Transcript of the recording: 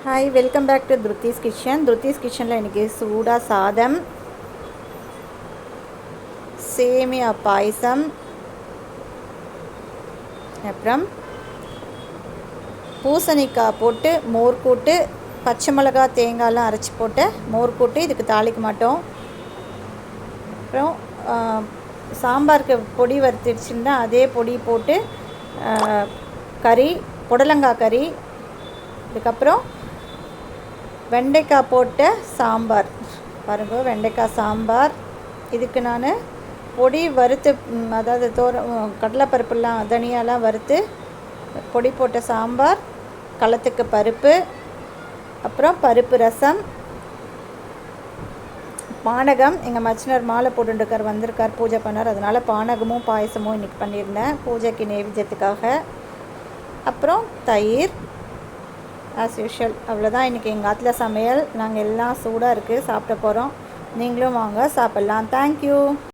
Hi, welcome back to Thuruthi's kitchen. Thuruthi's கிச்சனில் இன்றைக்கி சூடாக சாதம், சேமியா பாயசம், அப்புறம் பூசணிக்காய் போட்டு மோர் கூட்டு, பச்சை மிளகா தேங்காயெலாம் அரைச்சி போட்டு மோர் கூட்டு. இதுக்கு தாளிக்க மாட்டோம். அப்புறம் சாம்பாருக்கு பொடி வறுத்துடுச்சுன்னா அதே பொடி போட்டு கறி, புடலங்காய் கறி, இதுக்கப்புறம் வெண்டைக்காய் போட்ட சாம்பார். பாருங்க, வெண்டைக்காய் சாம்பார். இதுக்கு நான் பொடி வறுத்து, அதாவது கடலைப்பருப்புலாம் தனியாலாம் வறுத்து பொடி போட்ட சாம்பார், களத்துக்கு பருப்பு, அப்புறம் பருப்பு ரசம், பானகம். எங்கள் மச்சினர் மாலை போட்டுருக்கார், வந்திருக்கார், பூஜை பண்ணார். அதனால் பானகமும் பாயசமும் இன்றைக்கி பண்ணியிருந்தேன் பூஜைக்கு நெய்வேத்தியத்துக்காக. அப்புறம் தயிர், ஆஸ் யூஷுவல். அவ்வளோதான் இன்றைக்கி எங்கள் ஆற்றுல சமையல். நாங்கள் எல்லாம் சூடாக இருக்குது, சாப்பிட போகிறோம். நீங்களும் வாங்க, சாப்பிட்லாம். தேங்க்யூ.